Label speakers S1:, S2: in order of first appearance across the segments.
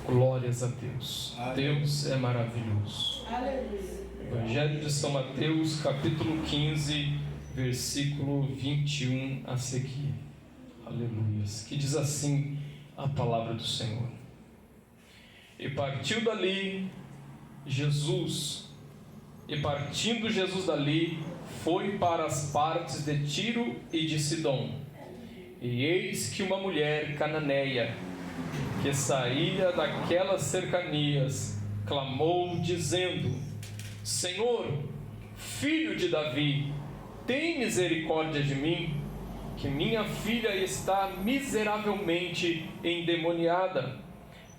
S1: Glórias a Deus. Deus é maravilhoso. Evangelho de São Mateus, capítulo 15, versículo 21 a seguir. Aleluias. Que diz assim a palavra do Senhor. E partindo Jesus dali, foi para as partes de Tiro e de Sidom. E eis que uma mulher cananeia, que saía daquelas cercanias, clamou, dizendo: Senhor, filho de Davi, tem misericórdia de mim, que minha filha está miseravelmente endemoniada.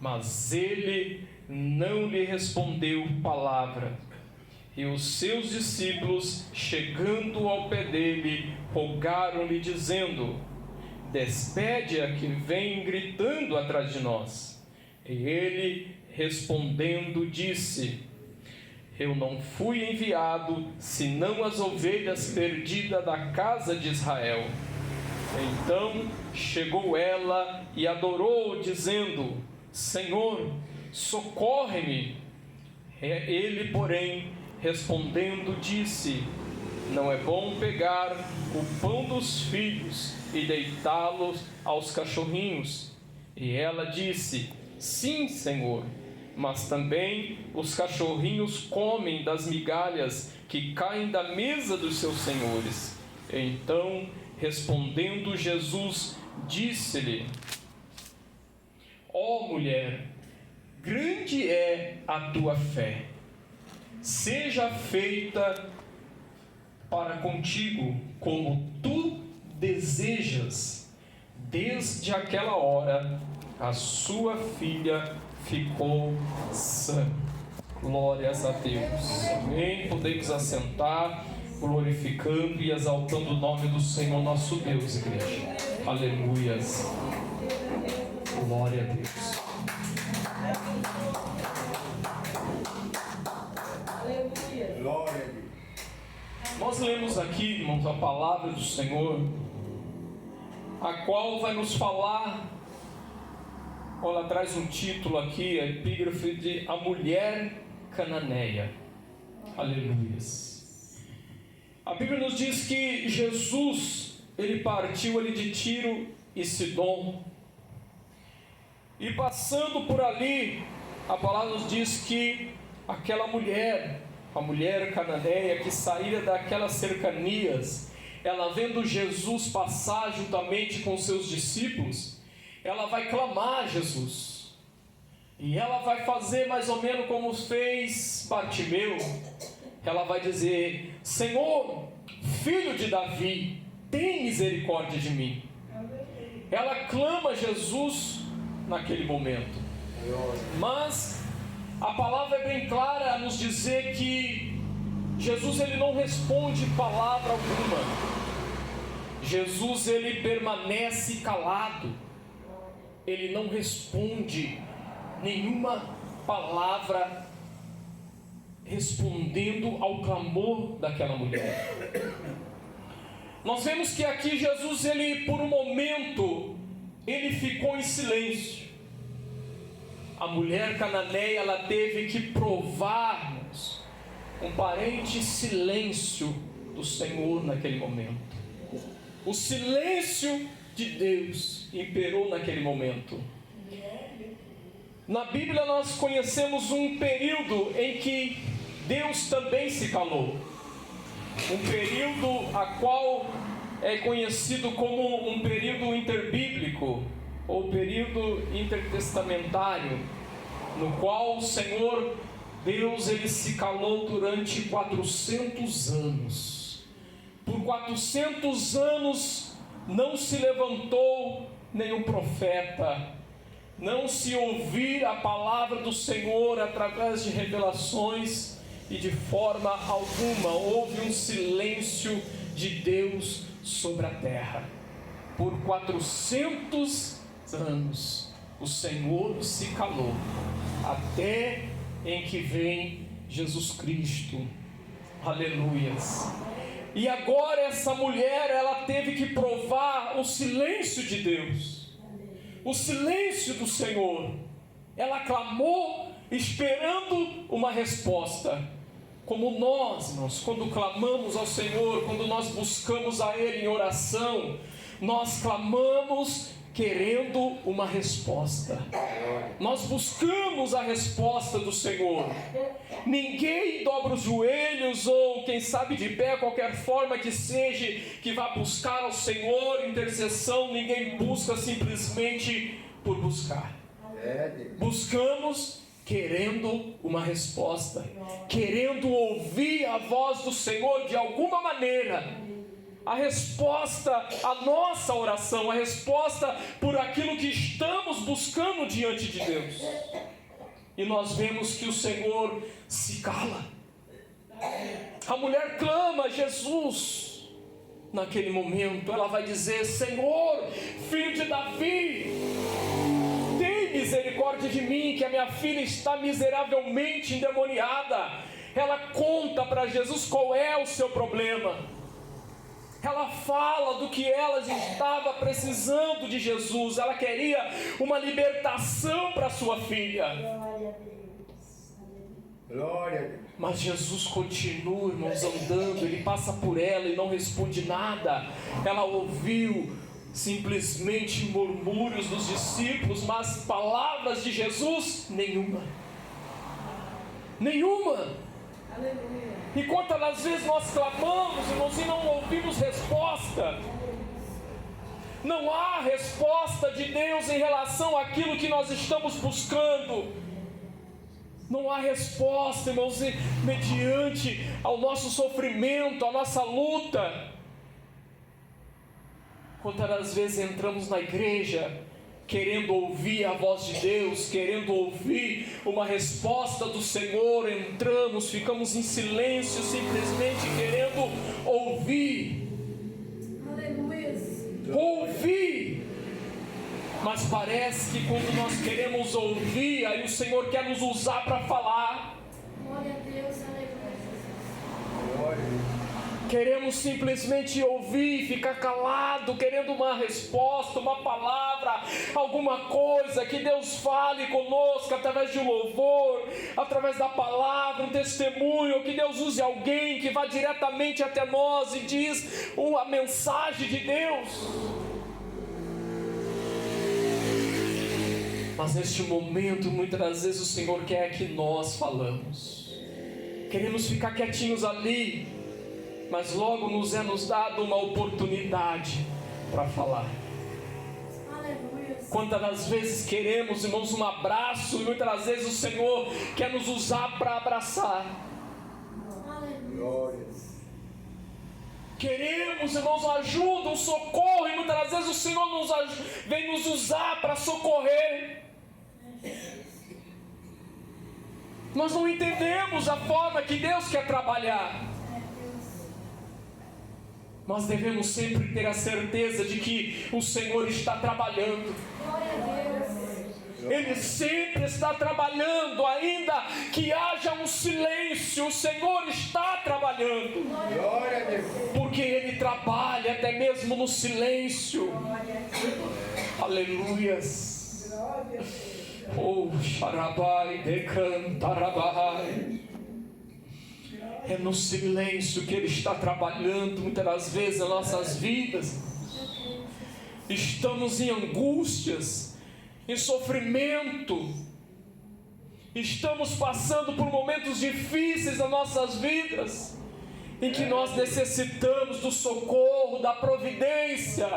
S1: Mas ele não lhe respondeu palavra. E os seus discípulos, chegando ao pé dele, rogaram-lhe, dizendo: Despede-a, que vem gritando atrás de nós. E ele, respondendo, disse: Eu não fui enviado, senão as ovelhas perdidas da casa de Israel. Então chegou ela e adorou, dizendo: Senhor, socorre-me. Ele, porém, respondendo, disse: Não é bom pegar o pão dos filhos e deitá-los aos cachorrinhos. E ela disse: Sim, Senhor, mas também os cachorrinhos comem das migalhas que caem da mesa dos seus senhores. Então, respondendo Jesus, disse-lhe: Ó mulher, grande é a tua fé. Seja feita para contigo como tu desejas. Desde aquela hora, a sua filha ficou sã. Glórias a Deus. Amém. Podemos assentar, glorificando e exaltando o nome do Senhor nosso Deus, igreja. Aleluias. Glória a Deus.
S2: Glória a Deus.
S1: Nós lemos aqui, irmãos, a palavra do Senhor, a qual vai nos falar. Olha, traz um título aqui, a epígrafe de A Mulher Cananeia. Aleluias. A Bíblia nos diz que Jesus, ele partiu ali de Tiro e Sidom, e passando por ali, a palavra nos diz que aquela mulher, a mulher cananeia que saía daquelas cercanias, ela vendo Jesus passar juntamente com seus discípulos, ela vai clamar a Jesus, e ela vai fazer mais ou menos como fez Bartimeu. Ela vai dizer: Senhor, filho de Davi, tem misericórdia de mim. Ela clama a Jesus naquele momento. Mas a palavra é bem clara a nos dizer que Jesus, ele não responde palavra alguma. Jesus, ele permanece calado. Ele não responde nenhuma palavra, respondendo ao clamor daquela mulher. Nós vemos que aqui Jesus, ele por um momento, ele ficou em silêncio. A mulher cananeia, ela teve que provar um aparente silêncio do Senhor naquele momento. O silêncio de Deus imperou naquele momento. Na Bíblia nós conhecemos um período em que Deus também se calou. Um período a qual é conhecido como um período interbíblico, ou período intertestamentário, no qual o Senhor Deus, ele se calou durante 400 anos. Por 400 anos não se levantou nenhum profeta, não se ouvir a palavra do Senhor através de revelações, e de forma alguma houve um silêncio de Deus sobre a terra. Por 400 anos o Senhor se calou, até em que vem Jesus Cristo. Aleluias. E agora essa mulher, ela teve que provar o silêncio de Deus, o silêncio do Senhor. Ela clamou esperando uma resposta. Como nós, irmãos, quando clamamos ao Senhor, quando nós buscamos a Ele em oração, nós clamamos querendo uma resposta. Nós buscamos a resposta do Senhor. Ninguém dobra os joelhos ou quem sabe de pé, qualquer forma que seja, que vá buscar ao Senhor intercessão. Ninguém busca simplesmente por buscar. Buscamos querendo uma resposta, querendo ouvir a voz do Senhor de alguma maneira. A resposta à nossa oração, a resposta por aquilo que estamos buscando diante de Deus. E nós vemos que o Senhor se cala. A mulher clama a Jesus. Naquele momento ela vai dizer: Senhor, filho de Davi, tem misericórdia de mim, que a minha filha está miseravelmente endemoniada. Ela conta para Jesus qual é o seu problema. Ela fala do que ela estava precisando de Jesus. Ela queria uma libertação para sua filha.
S2: Glória a Deus.
S1: Mas Jesus continua, irmãos, andando. Ele passa por ela e não responde nada. Ela ouviu simplesmente murmúrios dos discípulos, mas palavras de Jesus, nenhuma.
S2: Aleluia.
S1: E quantas vezes nós clamamos, irmãos, e não ouvimos resposta? Não há resposta de Deus em relação àquilo que nós estamos buscando. Não há resposta, irmãos, mediante ao nosso sofrimento, à nossa luta. Quantas vezes entramos na igreja querendo ouvir a voz de Deus, querendo ouvir uma resposta do Senhor, entramos, ficamos em silêncio, simplesmente querendo ouvir.
S2: Aleluia.
S1: Ouvir. Mas parece que quando nós queremos ouvir, aí o Senhor quer nos usar para falar.
S2: Glória a Deus, aleluia. Glória a Deus.
S1: Queremos simplesmente ouvir, ficar calado, querendo uma resposta, uma palavra, alguma coisa, que Deus fale conosco através de um louvor, através da palavra, um testemunho, que Deus use alguém que vá diretamente até nós e diz a mensagem de Deus. Mas neste momento, muitas vezes o Senhor quer que nós falamos. Queremos ficar quietinhos ali, mas logo nos dado uma oportunidade para falar.
S2: Aleluia.
S1: Quantas vezes queremos, irmãos, um abraço, e muitas vezes o Senhor quer nos usar para abraçar.
S2: Glória.
S1: Queremos, irmãos, ajuda, um socorro, e muitas vezes o Senhor vem nos usar para socorrer. Nós não entendemos a forma que Deus quer trabalhar. Nós devemos sempre ter a certeza de que o Senhor está trabalhando.
S2: Glória a Deus.
S1: Ele sempre está trabalhando, ainda que haja um silêncio, o Senhor está trabalhando.
S2: Glória a Deus.
S1: Porque Ele trabalha até mesmo no silêncio. Aleluias.
S2: Glória a Deus.
S1: Oh, Sharabai, Dekantarabai. É no silêncio que Ele está trabalhando muitas vezes em nossas vidas. Estamos em angústias, em sofrimento. Estamos passando por momentos difíceis nas nossas vidas, em que nós necessitamos do socorro, da providência.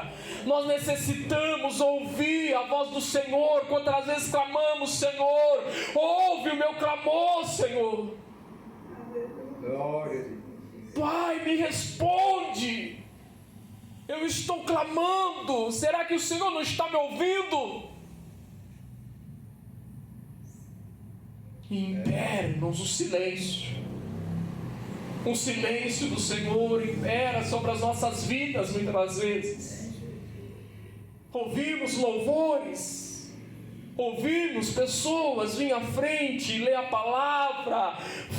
S1: Nós necessitamos ouvir a voz do Senhor. Quantas vezes clamamos: Senhor, ouve o meu clamor, Senhor.
S2: Glória a Deus.
S1: Pai, me responde. Eu estou clamando. Será que o Senhor não está me ouvindo? E impera, irmãos, o silêncio. O silêncio do Senhor impera sobre as nossas vidas muitas vezes. Ouvimos louvores, ouvimos pessoas vir à frente, ler a palavra,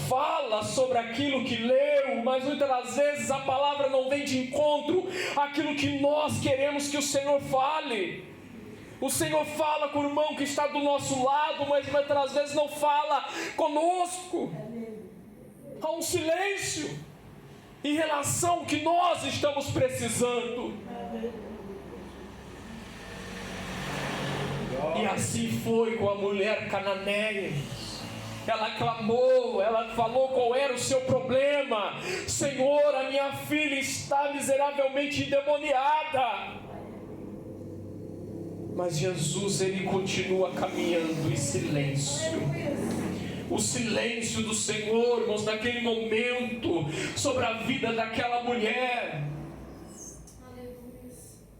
S1: fala sobre aquilo que leu, mas muitas vezes a palavra não vem de encontro àquilo que nós queremos que o Senhor fale. O Senhor fala com o irmão que está do nosso lado, mas muitas vezes não fala conosco. Há um silêncio em relação ao que nós estamos precisando. E assim foi com a mulher cananeia. Ela clamou, ela falou qual era o seu problema. Senhor, a minha filha está miseravelmente endemoniada. Mas Jesus, ele continua caminhando em silêncio. O silêncio do Senhor, irmãos, naquele momento, sobre a vida daquela mulher.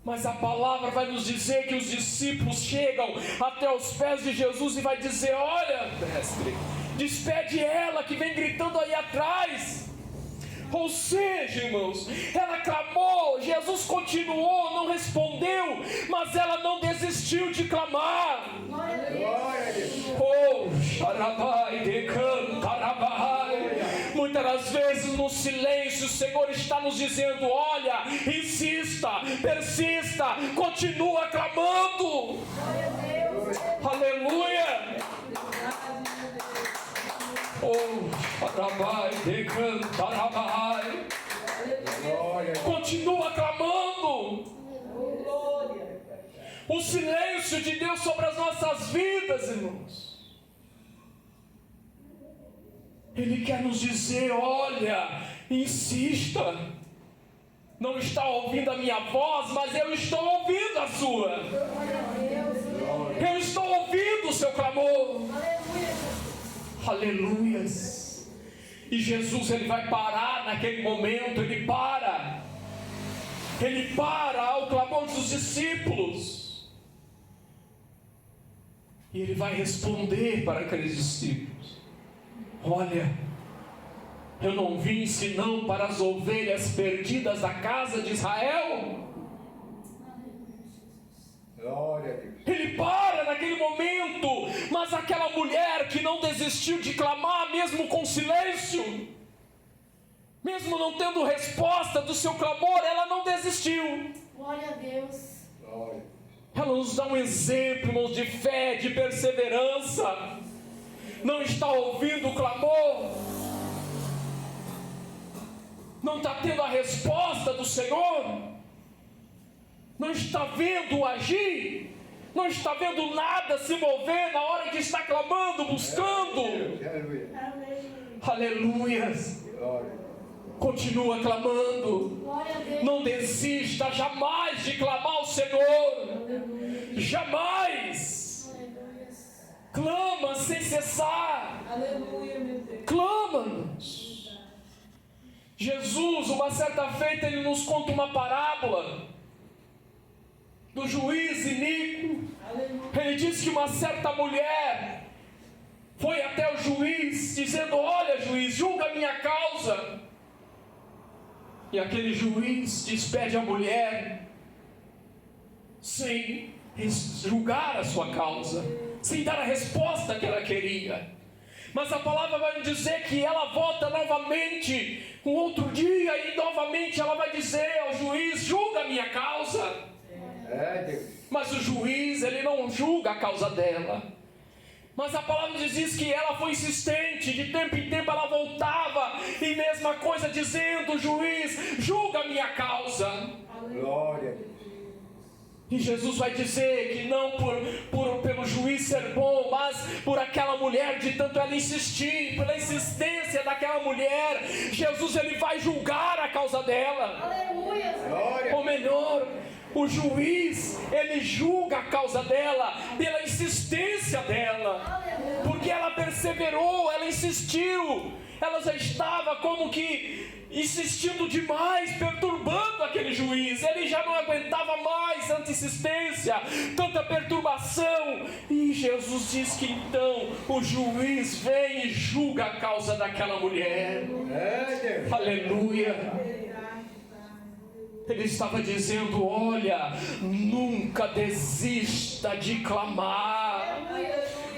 S1: Mas a palavra vai nos dizer que os discípulos chegam até os pés de Jesus e vai dizer: olha, mestre, despede ela que vem gritando aí atrás. Ou seja, irmãos, ela clamou, Jesus continuou, não respondeu, mas ela não desistiu de clamar. Oh, xarabai de cantarabai. Muitas das vezes no silêncio o Senhor está nos dizendo: olha, insista, persista, continua clamando. Aleluia. Oh, xarabai de cantarabai. Continua clamando. O silêncio de Deus sobre as nossas vidas, irmãos. Ele quer nos dizer: olha, insista. Não está ouvindo a minha voz, mas eu estou ouvindo a sua. Eu estou ouvindo o seu clamor. Aleluias. E Jesus, ele vai parar naquele momento. Ele para ao clamor dos discípulos. E ele vai responder para aqueles discípulos: olha, eu não vim senão para as ovelhas perdidas da casa de Israel.
S3: Glória a Deus.
S1: Ele para naquele momento, mas aquela mulher que não desistiu de clamar, mesmo com silêncio, mesmo não tendo resposta do seu clamor, ela não desistiu.
S2: Glória a Deus.
S3: Glória.
S1: Ela nos dá um exemplo, irmãos, de fé, de perseverança. Não está ouvindo o clamor, não está tendo a resposta do Senhor, não está vendo o agir, não está vendo nada se mover na hora que está clamando, buscando.
S3: Aleluia.
S1: Aleluia.
S3: Glória.
S1: Continua clamando.
S2: Glória a Deus.
S1: Não desista jamais de clamar ao Senhor. Jamais.
S2: Aleluia.
S1: Clama sem cessar.
S4: Aleluia, meu Deus.
S1: Clama-nos. Jesus, uma certa feita, ele nos conta uma parábola do juiz iníquo.
S4: Aleluia.
S1: Ele diz que uma certa mulher foi até o juiz dizendo: olha, juiz, julga a minha causa. E aquele juiz despede a mulher sem julgar a sua causa, sem dar a resposta que ela queria. Mas a palavra vai nos dizer que ela volta novamente um outro dia e novamente ela vai dizer ao juiz: julga a minha causa.
S3: É Deus.
S1: Mas o juiz, ele não julga a causa dela. Mas a palavra diz que ela foi insistente, de tempo em tempo ela voltava, e mesma coisa dizendo: juiz, julga a minha causa.
S3: Glória a Deus.
S1: E Jesus vai dizer que não pelo juiz ser bom, mas por aquela mulher, de tanto ela insistir, pela insistência daquela mulher, Jesus, ele vai julgar a causa dela.
S2: Aleluia.
S3: Glória.
S1: Ou melhor, o juiz, ele julga a causa dela pela insistência dela, porque ela perseverou, ela insistiu, ela já estava como que insistindo demais, perturbando aquele juiz. Ele já não aguentava mais tanta insistência, tanta perturbação, e Jesus diz que então o juiz vem e julga a causa daquela mulher.
S3: É Deus.
S1: Aleluia. Ele estava dizendo: olha, nunca desista de clamar,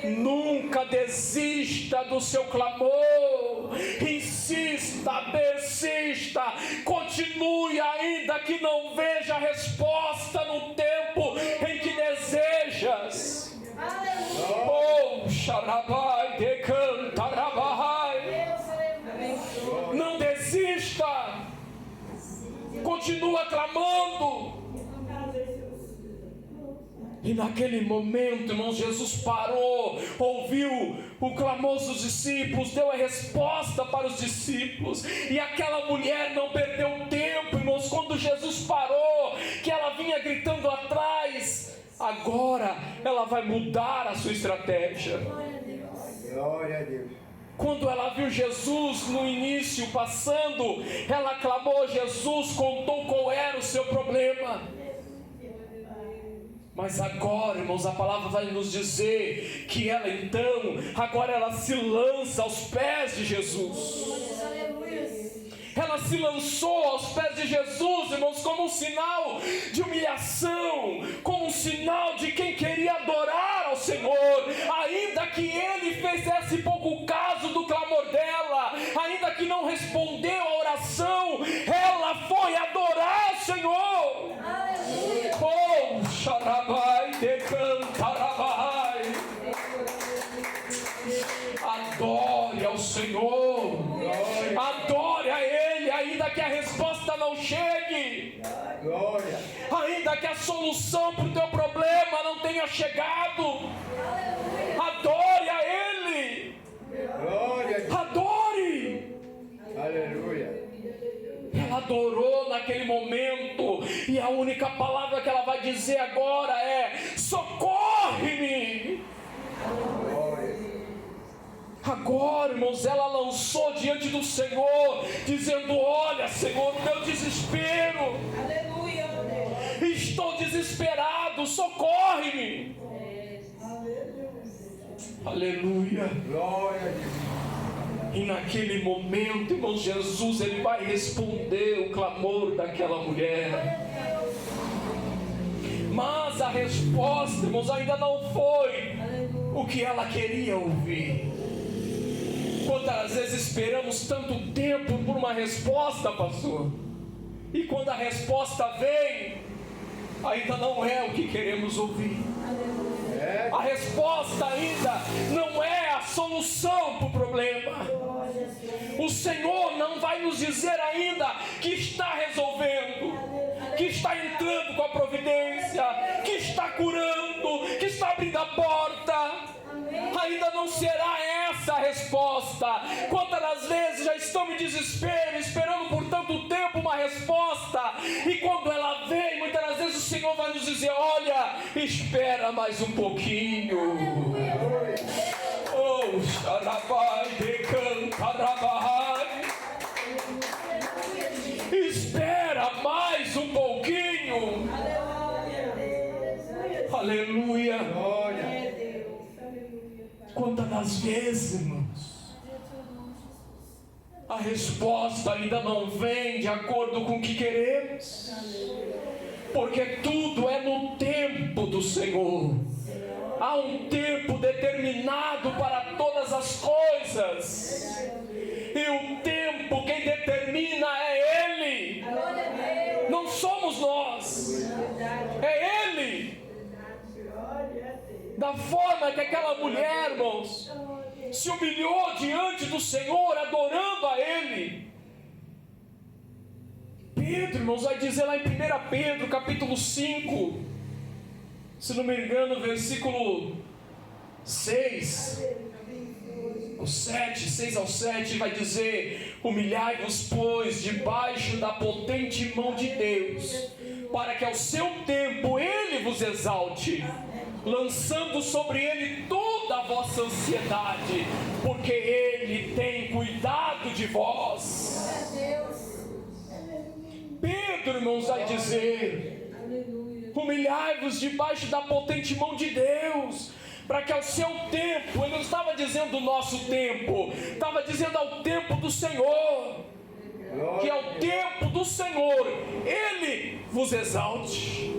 S1: nunca desista do seu clamor, insista, persista, continue, ainda que não veja a resposta no tempo em que deseja. xarabai, decantarabai.
S2: Deus, aleluia.
S1: Não desista. Continua clamando. E naquele momento, irmão, Jesus parou, ouviu o clamor dos discípulos, deu a resposta para os discípulos. E aquela mulher não perdeu tempo, irmãos, quando Jesus parou, que ela vinha gritando atrás. Agora ela vai mudar a sua estratégia.
S2: Glória a Deus.
S3: Glória a Deus.
S1: Quando ela viu Jesus no início passando, ela clamou, Jesus contou qual era o seu problema. Mas agora, irmãos, a palavra vai nos dizer que ela então, agora ela se lança aos pés de Jesus.
S2: Aleluia.
S1: Ela se lançou aos pés de Jesus, irmãos, como um sinal de humilhação, como um sinal de quem queria adorar ao Senhor, ainda que ele fizesse pouco caso do clamor dela, ainda que não respondeu a oração, ela foi adorar ao Senhor.
S2: Aleluia.
S1: Oh, xarabai, decantarabai. Adore ao Senhor, adore a Ele, ainda que a resposta não chegue,
S3: Glória.
S1: ainda que a solução para o teu problema não tenha chegado. Adore a Ele,
S3: Glória.
S1: adore.
S3: Aleluia.
S1: Ela adorou naquele momento, e a única palavra que ela vai dizer agora é: socorre-me.
S3: Glória.
S1: Agora, irmãos, ela lançou diante do Senhor, dizendo: olha, Senhor, o meu desespero,
S4: Aleluia.
S1: estou desesperado, socorre-me. Aleluia.
S3: Glória a Deus.
S1: E naquele momento, irmãos, Jesus, ele vai responder o clamor daquela mulher. Mas a resposta, irmãos, ainda não foi o que ela queria ouvir. Quantas vezes esperamos tanto tempo por uma resposta, pastor? E quando a resposta vem, ainda não é o que queremos ouvir. A resposta ainda não é a solução para o problema. O Senhor não vai nos dizer ainda que está resolvendo, que está entrando com a providência, que está curando, que está abrindo a porta. Ainda não será essa a resposta. Quantas das vezes já estamos em desespero, esperando por tanto tempo uma resposta, e quando ela vem, muitas das vezes o Senhor vai nos dizer: olha, espera mais um pouquinho. Oh, xarabai, decantarabai. Espera mais um pouquinho. Aleluia.
S3: Glória.
S1: Quantas das vezes, irmãos, a resposta ainda não vem de acordo com o que queremos, porque tudo é no tempo do Senhor. Há um tempo determinado para todas as coisas, e o tempo quem determina é Ele, não somos nós, é Ele. Da forma que aquela mulher, irmãos, se humilhou diante do Senhor, adorando a Ele. Pedro, irmãos, vai dizer lá em 1 Pedro, capítulo 5, se não me engano, versículo 6, o 7, 6 ao 7, vai dizer: humilhai-vos, pois, debaixo da potente mão de Deus, para que ao seu tempo Ele vos exalte, lançando sobre Ele toda a vossa ansiedade, porque Ele tem cuidado de vós. Pedro, irmãos, vai dizer: humilhai-vos debaixo da potente mão de Deus, para que ao seu tempo, ele não estava dizendo o nosso tempo, estava dizendo ao tempo do Senhor, que ao tempo do Senhor Ele vos exalte.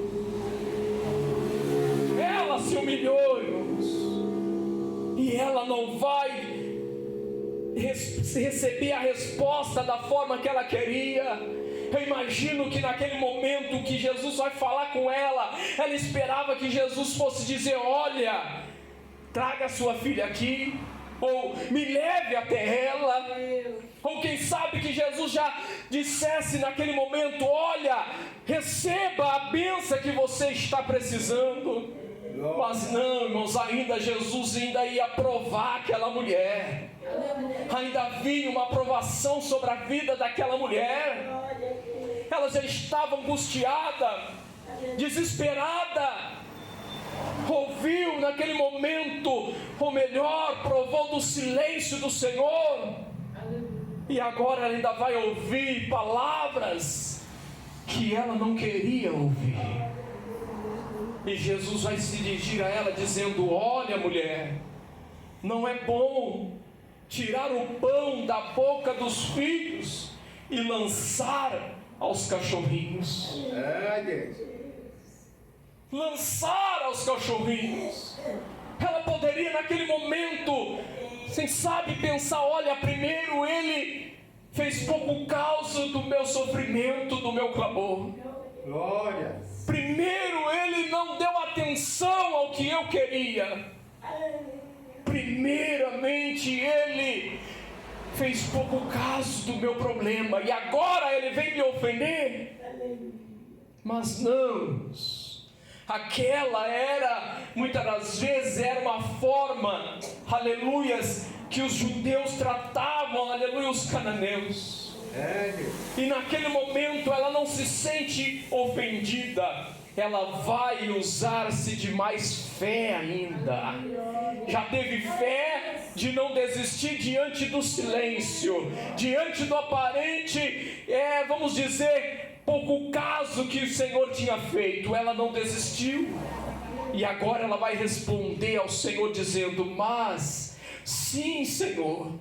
S1: Ela se humilhou, irmãos, e ela não vai receber a resposta da forma que ela queria. Eu imagino que naquele momento que Jesus vai falar com ela, ela esperava que Jesus fosse dizer: olha, traga sua filha aqui, ou me leve até ela, ou quem sabe que Jesus já dissesse naquele momento: olha, receba a bênção que você está precisando. Mas não, irmãos, ainda Jesus ainda ia provar aquela mulher, ainda vinha uma provação sobre a vida daquela mulher. Ela já estava angustiada, desesperada. Ouviu naquele momento, ou melhor, provou do silêncio do Senhor. E agora ela ainda vai ouvir palavras que ela não queria ouvir. E Jesus vai se dirigir a ela dizendo: olha, mulher, não é bom tirar o pão da boca dos filhos e lançar aos cachorrinhos. Lançar aos cachorrinhos. Ela poderia naquele momento, quem sabe, pensar: olha, primeiro ele fez pouco caso do meu sofrimento, do meu clamor.
S3: Glória.
S1: Primeiro ele não deu atenção ao que eu queria. Primeiramente ele fez pouco caso do meu problema, e agora ele vem me ofender. Mas não, aquela era, muitas das vezes, era uma forma, aleluias, que os judeus tratavam, aleluia, os cananeus. E naquele momento ela não se sente ofendida, ela vai usar-se de mais fé ainda. Já teve fé de não desistir diante do silêncio, diante do aparente, vamos dizer, pouco caso que o Senhor tinha feito. Ela não desistiu, e agora ela vai responder ao Senhor dizendo: mas sim, Senhor,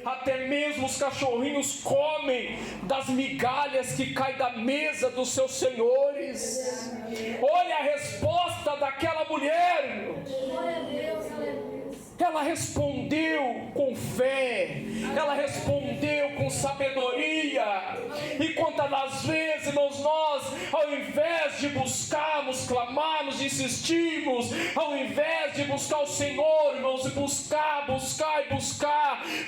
S1: até mesmo os cachorrinhos comem das migalhas que caem da mesa dos seus senhores. Olha a resposta daquela mulher.
S2: Glória a Deus, aleluia.
S1: Ela respondeu com fé, ela respondeu com sabedoria. E quantas das vezes, irmãos, nós, ao invés de buscarmos, clamarmos, insistimos, ao invés de buscar o Senhor, irmãos, e buscar,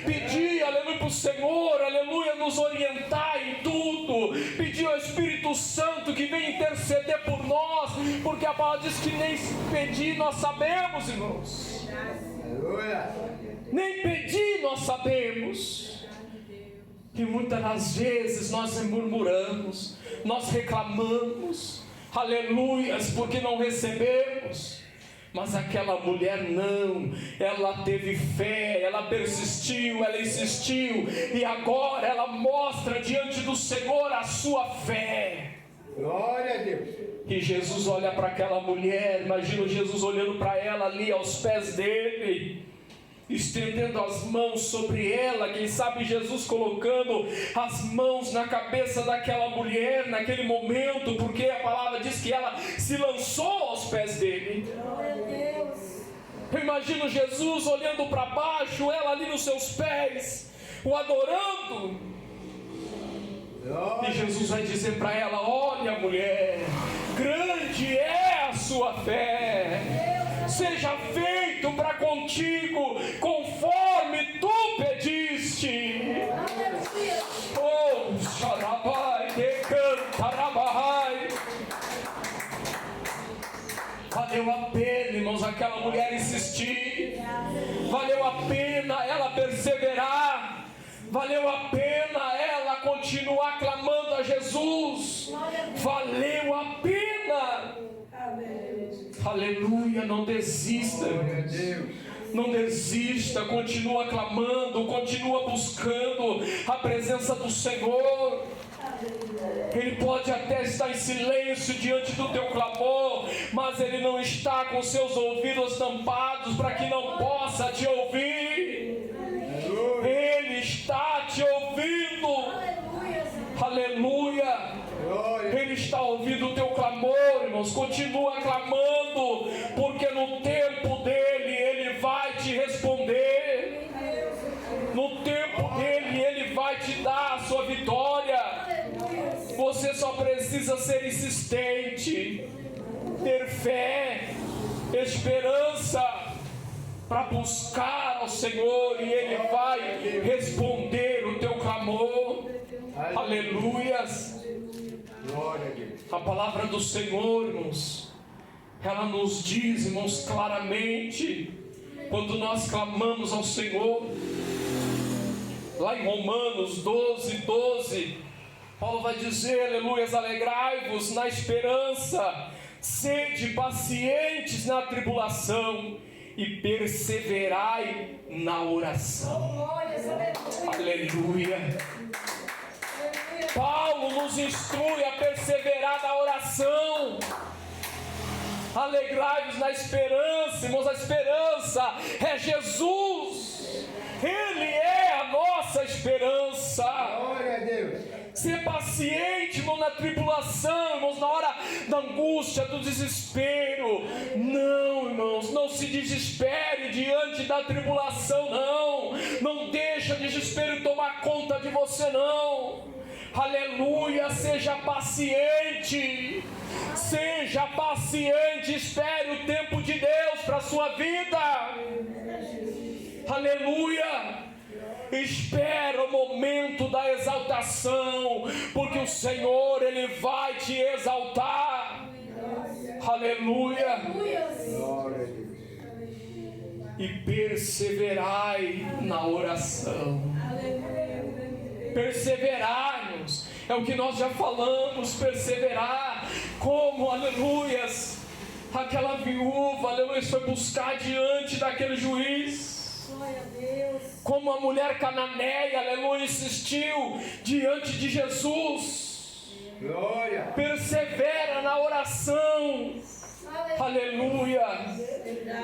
S1: pedir, aleluia, para o Senhor, aleluia, nos orientar em tudo, pedir ao Espírito Santo que venha interceder por nós, porque a palavra diz que nem pedir nós sabemos, irmãos. Nem pedir nós sabemos. E muitas das vezes nós murmuramos, nós reclamamos, aleluias, porque não recebemos. Mas aquela mulher não, ela teve fé, ela persistiu, ela insistiu, e agora ela mostra diante do Senhor a sua fé.
S3: Glória a Deus.
S1: E Jesus olha para aquela mulher, imagina Jesus olhando para ela ali aos pés dele, estendendo as mãos sobre ela, quem sabe Jesus colocando as mãos na cabeça daquela mulher naquele momento, porque a palavra diz que ela se lançou aos pés dele.
S2: Glória a Deus.
S1: Eu imagino Jesus olhando para baixo, ela ali nos seus pés, o adorando. E Jesus vai dizer para ela: olha, mulher, grande é a sua fé, seja feito para contigo conforme tu pediste. Oh, xarabai, decantarabai. Valeu a pena, irmãos, aquela mulher insistir, valeu a pena ela perseverar, valeu a pena ela continuar clamando a Jesus, valeu a pena. Aleluia, não desista, não desista, continua clamando, continua buscando a presença do Senhor. Ele pode até estar em silêncio diante do teu clamor, mas Ele não está com seus ouvidos tampados para que não possa te ouvir. Ele está te ouvindo. Aleluia. Ele está ouvindo o teu clamor, irmãos. Continua clamando, porque no tempo dele Ele vai te responder. No tempo dele Ele vai te dar a sua vitória. Você só precisa ser insistente, ter fé, esperança. para buscar ao Senhor e Ele vai responder o teu clamor. Aleluias.
S3: Glória a Deus.
S1: A palavra do Senhor, irmãos, ela nos diz, irmãos, claramente, quando nós clamamos ao Senhor, lá em Romanos 12, Paulo vai dizer, aleluias, alegrai-vos na esperança, sede pacientes na tribulação e perseverai na oração. Aleluia. Paulo nos instrui a perseverar na oração. Alegrai-vos na esperança, irmãos, a esperança é Jesus. Ele é a nossa esperança.
S3: Glória a Deus.
S1: Ser paciente, irmão, na tribulação, irmãos, na hora da angústia, do desespero. Não, irmãos, não se desespere diante da tribulação, não. Não deixa o desespero tomar conta de você, não. Aleluia, seja paciente. Seja paciente, espere o tempo de Deus para a sua vida. Aleluia. Espera o momento da exaltação, porque o Senhor, Ele vai te exaltar. Aleluia.
S3: Glória a Deus.
S1: E perseverai na oração. Perseverarmos é o que nós já falamos. Perseverar como, aleluias, aquela viúva, aleluia, foi buscar diante daquele juiz. Como a mulher cananeia, aleluia, insistiu diante de Jesus.
S3: Glória.
S1: Persevera na oração. Aleluia.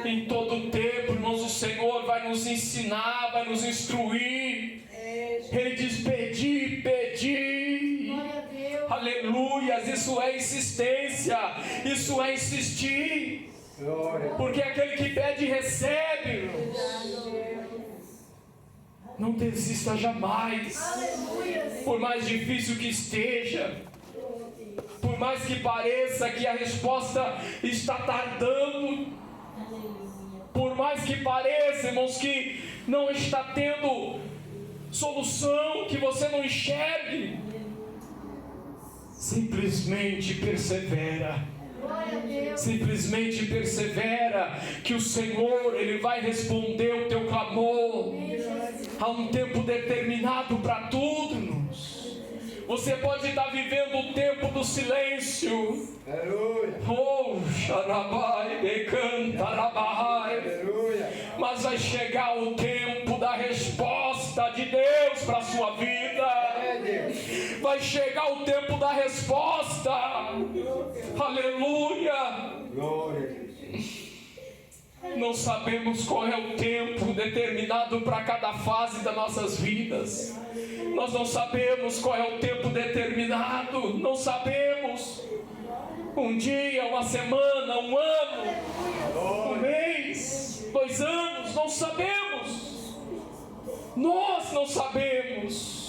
S1: Em todo tempo, irmãos, o Senhor vai nos ensinar, vai nos instruir. Ele diz: pedi, pedi. Aleluia. Isso é insistência. Isso é insistir.
S3: Glória.
S1: Porque aquele que pede, recebe, irmãos. Não desista jamais. Por mais difícil que esteja, por mais que pareça que a resposta está tardando, por mais que pareça, irmãos, que não está tendo solução, que você não enxergue, simplesmente persevera. Simplesmente persevera, que o Senhor, Ele vai responder o teu clamor. Há um tempo determinado para tudo, irmãos. Você pode estar vivendo o tempo do silêncio.
S3: Aleluia.
S1: Oh, xarabai, decantarabai.
S3: Aleluia.
S1: Mas vai chegar o tempo da resposta de Deus para a sua vida. Vai chegar o tempo da resposta. Aleluia.
S3: Glória.
S1: Não sabemos qual é o tempo determinado para cada fase das nossas vidas. Nós não sabemos qual é o tempo determinado. Não sabemos. Um dia, uma semana, um ano, um mês, 2 anos, não sabemos. Nós não sabemos.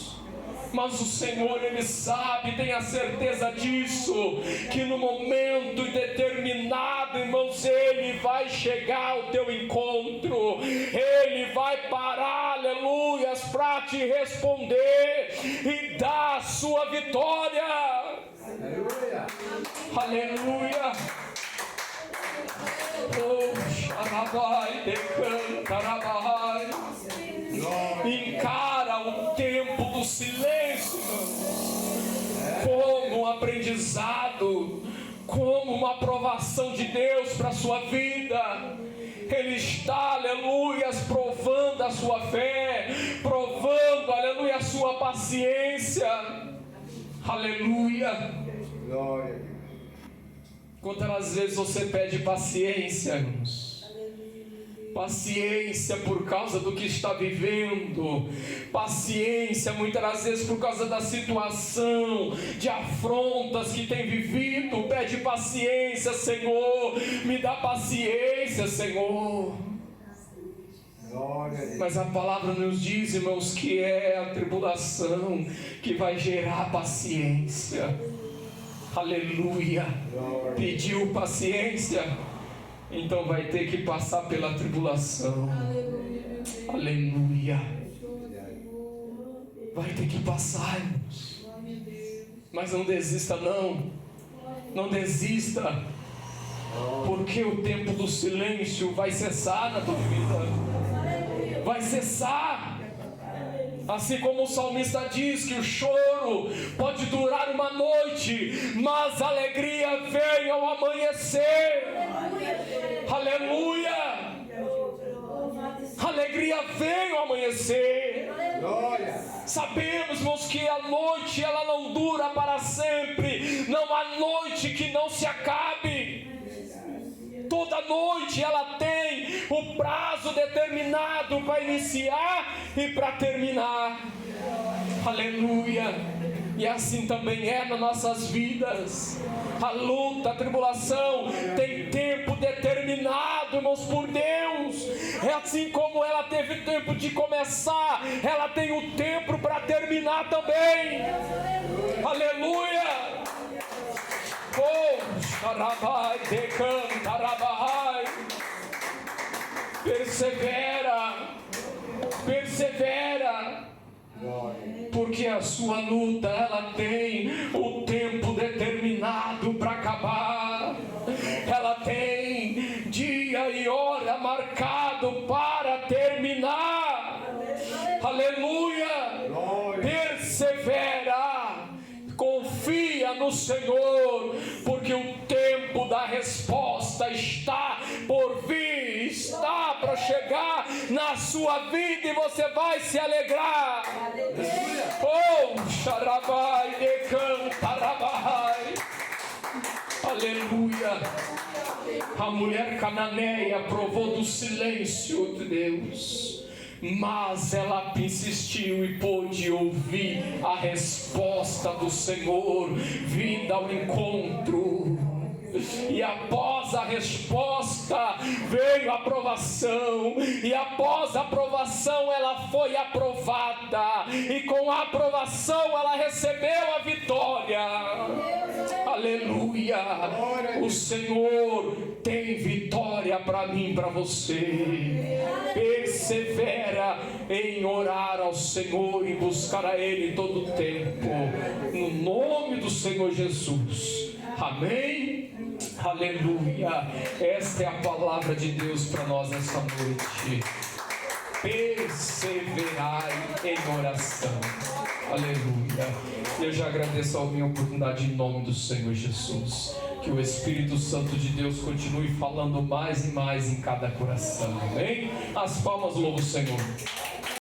S1: Mas o Senhor, Ele sabe, tenha certeza disso, que no momento determinado, irmãos, Ele vai chegar ao teu encontro. Ele vai parar, aleluias, para te responder e dar a sua vitória.
S3: Aleluia.
S1: Aleluia. Oh, xarabai, decantarabai. Encara o tempo do silêncio como um aprendizado, como uma aprovação de Deus para a sua vida. Ele está, aleluia, provando a sua fé, provando, aleluia, a sua paciência. Aleluia.
S3: Glória.
S1: Quantas vezes você pede paciência, irmãos? Paciência por causa do que está vivendo. Paciência muitas das vezes por causa da situação de afrontas que tem vivido. Pede paciência, Senhor. Me dá paciência, Senhor.
S3: Glória.
S1: Mas a palavra nos diz, irmãos, que é a tribulação que vai gerar paciência. Aleluia. Pediu paciência. então vai ter que passar pela tribulação. Aleluia. Vai ter que passar, irmãos. Mas não desista não. Não desista. Porque o tempo do silêncio vai cessar na tua vida. Vai cessar. Assim como o salmista diz que o choro pode durar uma noite, mas a alegria vem ao amanhecer. Aleluia. Alegria vem ao amanhecer. Sabemos, irmãos, que a noite ela não dura para sempre. Não há noite que não se acabe. Toda noite ela tem o prazo determinado para iniciar e para terminar. Aleluia. E assim também é nas nossas vidas. A luta, a tribulação tem tempo determinado, irmãos, por Deus. É assim como ela teve tempo de começar, ela tem o tempo para terminar também. Aleluia. Oh, xarabai, decantarabai. Persevera, persevera, porque a sua luta ela tem o tempo determinado para acabar. Ela tem dia e hora marcado para terminar. Aleluia. Persevera. Confia no Senhor, porque o tempo da resposta está por vir, está para chegar na sua vida e você vai se alegrar. Oh, xarabai, decantarabai. Aleluia. A mulher cananeia provou do silêncio de Deus, mas ela insistiu e pôde ouvir a resposta do Senhor vinda ao encontro. E após a resposta veio a aprovação, e após a aprovação ela foi aprovada, e com a aprovação ela recebeu a vitória. Aleluia. O Senhor tem vitória para mim, para você. Persevera em orar ao Senhor e buscar a Ele todo o tempo, no nome do Senhor Jesus. Amém. Aleluia. Esta é a palavra de Deus para nós esta noite. Perseverai em oração. Aleluia. Eu já agradeço a minha oportunidade em nome do Senhor Jesus. Que o Espírito Santo de Deus continue falando mais e mais em cada coração. Amém? As palmas louvam o Senhor.